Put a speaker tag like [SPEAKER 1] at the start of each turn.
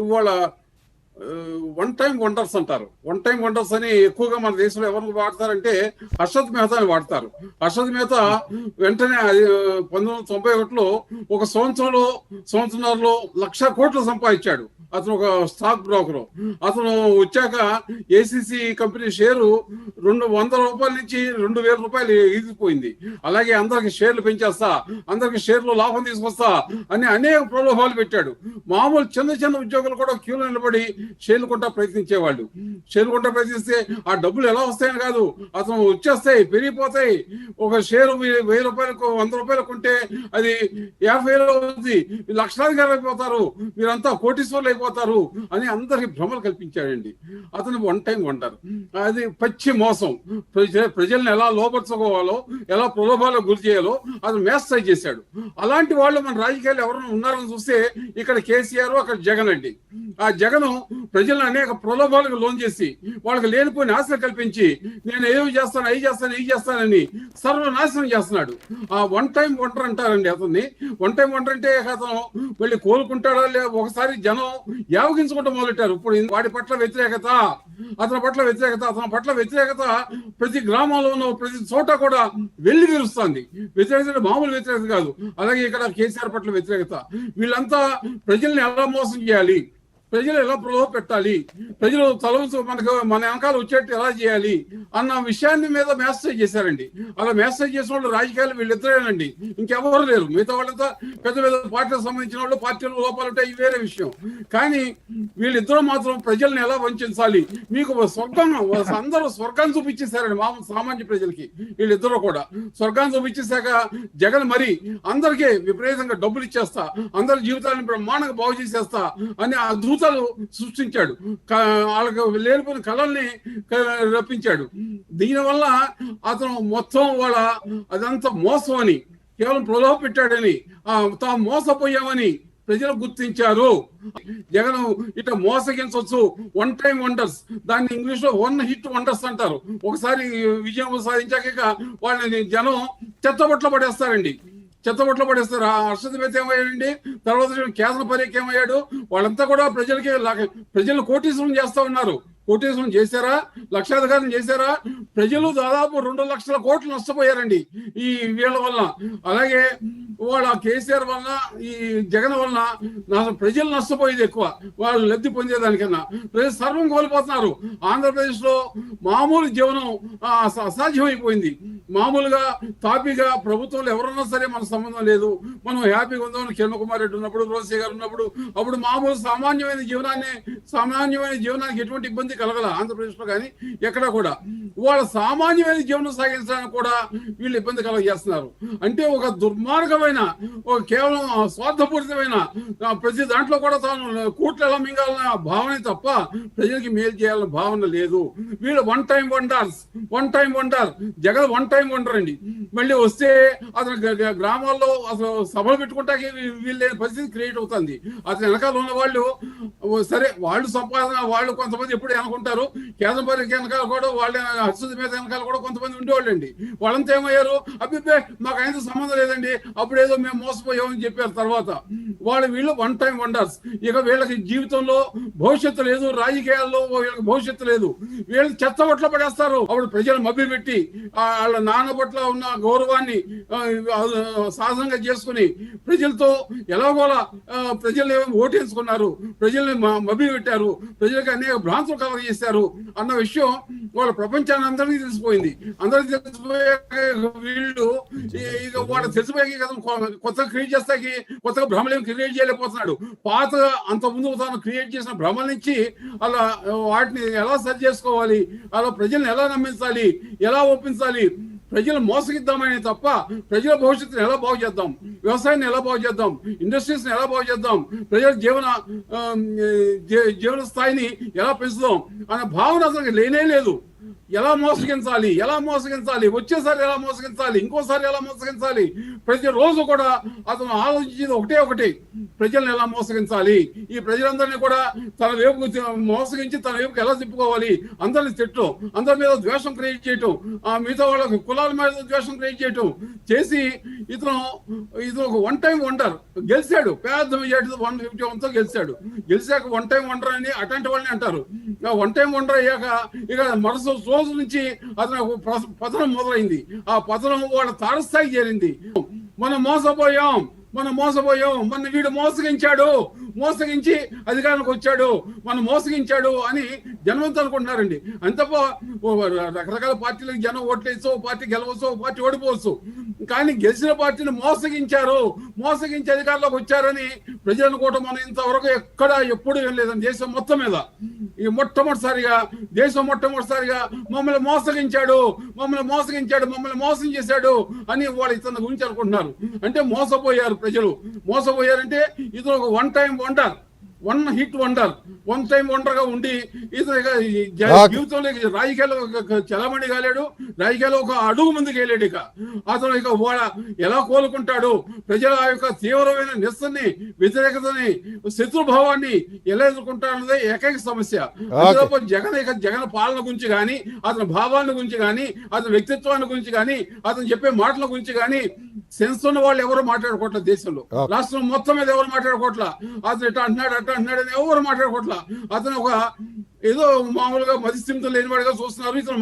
[SPEAKER 1] ఇవాళ one time wonders అంటారు. One time wonders అని ఎక్కువగా మన దేశంలో ఎవరు వాడతారంటే హర్షద్ మెహతాని వాడతారు. హర్షద్ మెహతా వెంటనే 1991లో ఒక సంవత్సరంలో 1,00,000 కోట్లు సంపాదించాడు. అతను ఒక స్టాక్ బ్రోకర్. అతను వచ్చాక ఏసీసీ కంపెనీ షేరు 200 రూపాయల నుంచి 2,000 రూపాయలు ఎగిరిపోయింది. అలాగే అందరికి షేర్లు పెంచేస్తా, అందరికి షేర్లు లాభం తీసుకొస్తా అని అనేక ప్రలోభాలు పెట్టాడు. మామూలు చిన్న ఉద్యోగులు కూడా క్యూలో నిలబడి షేర్లు కొంటా ప్రయత్నించేవాళ్ళు. షేర్లు కొంటా ప్రయత్నిస్తే ఆ డబ్బులు ఎలా వస్తాయని కాదు, అతను వచ్చేస్తాయి, పెరిగిపోతాయి. ఒక షేరు 1,000 రూపాయలకు 100 రూపాయలు కొంటే అది 50,000 అవుతుంది, లక్షలాధికారులు అయిపోతారు, మీరంతా కోటీశ్వర్లు అయిపోతారు అని అందరికి భ్రమలు కల్పించాడండి. అతను వన్ టైం వండర్. అది పచ్చి మోసం. ప్రజల్ని ఎలా లోపరుచుకోవాలో, ఎలా ప్రలోభాలకు గురి చేయాలో అతను మేస్ట్రై చేశాడు. అలాంటి వాళ్ళు మన రాజకీయాలు ఎవరైనా ఉన్నారని చూస్తే ఇక్కడ కేసీఆర్, అక్కడ జగన్ అండి. ఆ జగన్ ప్రజలను అనేక ప్రలోభాలకు లోన్ చేసి వాళ్ళకి లేనిపోయిన ఆశలు కల్పించి నేను ఏవి చేస్తానని సర్వనాశనం చేస్తున్నాడు. ఆ వన్ టైం వండర్ అంటారండి అతన్ని. వన్ టైం వండర్ అంటే అతను వెళ్ళి కోలుకుంటాడా లే, ఒకసారి జనం యావగించుకుంటూ మొదలెట్టారు. ఇప్పుడు వాడి పట్ల వ్యతిరేకత, అతని పట్ల వ్యతిరేకత ప్రతి గ్రామంలో ఉన్న ప్రతి చోట కూడా వెళ్లి విరుస్తుంది. వ్యతిరేకత మామూలు వ్యతిరేకత కాదు. అలాగే ఇక్కడ కేసీఆర్ పట్ల వ్యతిరేకత. వీళ్ళంతా ప్రజల్ని ఎలా మోసం చేయాలి, ప్రజలు ఎలా ప్రలోభ పెట్టాలి, ప్రజలు మనకు మన వెనకాల వచ్చేట్టు ఎలా చేయాలి అన్న విషయాన్ని మీద మేస్టేజ్ చేశారండి. అలా మేస్టేజ్ చేసిన వాళ్ళు రాజకీయాలు వీళ్ళిద్దరేనండి, ఇంకెవరు లేరు. మిగతా వాళ్ళంతా పెద్ద పార్టీలకు సంబంధించిన వాళ్ళు, పార్టీలు లోపాలు ఉంటాయి, వేరే విషయం. కానీ వీళ్ళిద్దరూ మాత్రం ప్రజల్ని ఎలా వంచాలి, మీకు అందరూ స్వర్గాన్ని చూపించేశారండి మామూలు సామాన్య ప్రజలకి. వీళ్ళిద్దరూ కూడా స్వర్గాన్ని చూపించేశాక జగన్ మరి అందరికీ విపరీతంగా డబ్బులు ఇచ్చేస్తా, అందరి జీవితాలను బ్రహ్మాండంగా బాగు చేసేస్తా అని అద్భుతాలు సృష్టించాడు. వాళ్ళకి లేనిపోయిన కళల్ని రప్పించాడు. దీనివల్ల అతను మొత్తం అదంతా మోసం అని, కేవలం ప్రలోభ పెట్టాడని, తాము మోసపోయామని ప్రజలు గుర్తించారు. జగన్ ఇట్లా మోసగించవచ్చు. వన్ టైం వండర్స్, దాన్ని ఇంగ్లీష్ లో వన్ హిట్ వండర్స్ అంటారు. ఒకసారి విజయం సాధించాక వాళ్ళని జనం చెత్తబొట్లో పడేస్తారండి. హర్షద్ మెహతా ఏమయ్యాడండి, తర్వాత కేంద్ర పర్యక్ ఏమయ్యాడు. వాళ్ళంతా కూడా ప్రజలు కోటీశ్వరం చేస్తా ఉన్నారు. కోటీశ్వరం చేశారా, లక్షాధికారం చేశారా? ప్రజలు దాదాపు 2,00,000 కోట్లు నష్టపోయారండి ఈ వీళ్ళ వల్ల. అలాగే వాళ్ళ కేసీఆర్ వల్ల, ఈ జగన్ వల్ల ప్రజలు నష్టపోయేది ఎక్కువ, వాళ్ళు లబ్ధి పొందేదానికన్నా. ప్రజలు సర్వం కోల్పోతున్నారు. ఆంధ్రప్రదేశ్ లో మామూలు జీవనం అసాధ్యమైపోయింది. మామూలుగా తాపీగా ప్రభుత్వంలో ఎవరన్నా సరే మన సంబంధం లేదు, మనం హ్యాపీగా ఉందామని కిరణ్ కుమార్ రెడ్డి ఉన్నప్పుడు, రోసే గారు ఉన్నప్పుడు, అప్పుడు మామూలు సామాన్యమైన జీవనానికి ఎటువంటి ఇబ్బంది కలగల ఆంధ్రప్రదేశ్ లో. కానీ ఎక్కడ కూడా వాళ్ళ సామాన్యమైన జీవనం సాగించడానికి కూడా వీళ్ళు ఇబ్బంది కలగజేస్తున్నారు. అంటే ఒక దుర్మార్గమైన, కేవలం స్వార్థపూరితమైన, ప్రతి దాంట్లో కూడా తాను కూట్లు ఎలా మింగాలన్న భావన తప్ప ప్రజలకి మేలు చేయాలన్న భావన లేదు. వీళ్ళు one time wonder. Jagan one time wonder అండి. మళ్ళీ వస్తే అతను గ్రామాల్లో అసలు సభలు పెట్టుకుంటాకి వీళ్ళ పరిస్థితి క్రియేట్ అవుతుంది. అతని వెనకాల ఉన్న వాళ్ళు సరే, వాళ్ళు సంపాదన, వాళ్ళు కొంతమంది ఎప్పుడు అనుకుంటారు, కేంద్ర పర్యక్ వెనకాల కూడా వాళ్ళ హర్షద్ మెహతా వెనకాల కూడా కొంతమంది ఉండేవాళ్ళు అండి. వాళ్ళంతా ఏమయ్యారు, అబ్బిబ్బే మాకు ఆయనతో సంబంధం లేదండి, అప్పుడేదో మేము మోసపోయామని చెప్పారు. తర్వాత వీళ్ళు వన్ టైం వండర్స్. ఇక వీళ్ళకి జీవితంలో భవిష్యత్తు లేదు, రాజకీయాల్లో వీళ్ళకి భవిష్యత్తు లేదు. వీళ్ళు చెత్తబొట్లో పడేస్తారు. అప్పుడు ప్రజలు మభ్యపెట్టి వాళ్ళ నాన్న పట్ల ఉన్న గౌరవాన్ని సాధనంగా చేసుకుని ప్రజలతో ఎలాగోలా ప్రజలు ఓటేసుకున్నారు, ప్రజల్ని మభ్యపెట్టారు, ప్రజలకు అనేక భ్రాంతులు కలగజేశారు అన్న విషయం వాళ్ళ ప్రపంచాన్ని అందరికీ తెలిసిపోయింది. అందరికీ తెలిసిపోయాక వీళ్ళు ఇక వాళ్ళకి తెలిసిపోయాక కదా కొత్తగా క్రియేట్ చేస్తాకి, కొత్తగా భ్రమలేం క్రియేట్ చేయలేకపోతున్నాడు. పాతగా అంత ముందు తాను క్రియేట్ చేసిన భ్రమల నుంచి అలా వాటిని ఎలా సరి చేసుకోవాలి, అలా ప్రజల్ని ఎలా నమ్మించాలి, ఎలా ఒప్పించాలి, ప్రజలు మోసగిద్దామని తప్ప ప్రజల భవిష్యత్తుని ఎలా బాగు చేద్దాం, వ్యవసాయాన్ని ఎలా బాగు చేద్దాం, ఇండస్ట్రీస్ ని ఎలా బాగు చేద్దాం, ప్రజల జీవన స్థాయిని ఎలా పెంచుదాం అనే భావన అసలు లేనే లేదు. ఎలా మోసగించాలి, వచ్చేసారి ఎలా మోసగించాలి, ఇంకోసారి ఎలా మోసగించాలి, ప్రతిరోజు కూడా అతను ఆలోచించేది ఒకటి, ప్రజలను ఎలా మోసగించాలి, ఈ ప్రజలందరినీ కూడా తన వైపుకు మోసగించి తన వైపుకి ఎలా తిప్పుకోవాలి, అందరిని తిట్టడం, అందరి మీద ద్వేషం క్రియేట్ చేయటం, మిగతా వాళ్ళకి కులాల మీద ద్వేషం క్రియేట్ చేయటం చేసి ఇతను ఒక వన్ టైం వండర్ గెలిచాడు. పెద్ద మెజార్టీ 151తో గెలిచాక వన్ టైం వండర్ అని అటువంటి వాళ్ళని అంటారు. వన్ టైం వండర్ అయ్యాక ఇక మరుసటి రోజు నుంచి అతను పతనం మొదలైంది. ఆ పతనం వాళ్ళ తారస్థాయికి చేరింది. మనం మోసపోయాం, మన వీడు మోసగించి అధికారానికి వచ్చాడు, మనం మోసగించాడు అని జనమంతా అనుకుంటున్నారండి. అంతప్ప రకరకాల పార్టీలకు జనం ఓట్లేసి ఓ పార్టీ గెలవచ్చు, ఓ పార్టీ ఓడిపోవచ్చు. కానీ గెలిచిన పార్టీని మోసగించి అధికారంలోకి వచ్చారని ప్రజలు అనుకోవటం మనం ఇంతవరకు ఎప్పుడు ఏం లేదండి. దేశం మొత్తం మీద ఈ మొట్టమొదటిసారిగా మమ్మల్ని మోసగించాడు, మమ్మల్ని మోసం చేశాడు అని వాళ్ళు ఇతని గురించి అనుకుంటున్నారు. అంటే మోసపోయారు ప్రజలు. మోసపోయారంటే ఇది ఒక వన్ టైం వండర్ గా ఉండి ఇతను జీవితంలో రాజకీయాల్లో చలమణి కాలేడు, రాజకీయాల్లో ఒక అడుగు ముందుకు వెళ్ళాడు. ఇక అతను ఎలా కోలుకుంటాడు, ప్రజల యొక్క తీవ్రమైన నిరసనని, వ్యతిరేకతని, శత్రుభావాన్ని ఎలా ఎదుర్కొంటాడన్నదే ఏకైక సమస్య. జగన్ పాలన గురించి కానీ, అతని భావాల గురించి కానీ, అతని వ్యక్తిత్వాన్ని గురించి కానీ, అతను చెప్పే మాటల గురించి కానీ సెన్స్ ఉన్న వాళ్ళు ఎవరు మాట్లాడుకోవట్లేదు. దేశంలో రాష్ట్రం మొత్తం మీద ఎవరు మాట్లాడుకోవట్లా. అతను ఇట్లా అంటున్నాడని ఎవరు మాట్లాడుకోవట్లా. అతను ఏదో మామూలుగా మతిస్థిమితం లేనివాడిగా చూస్తున్నారు. ఇతను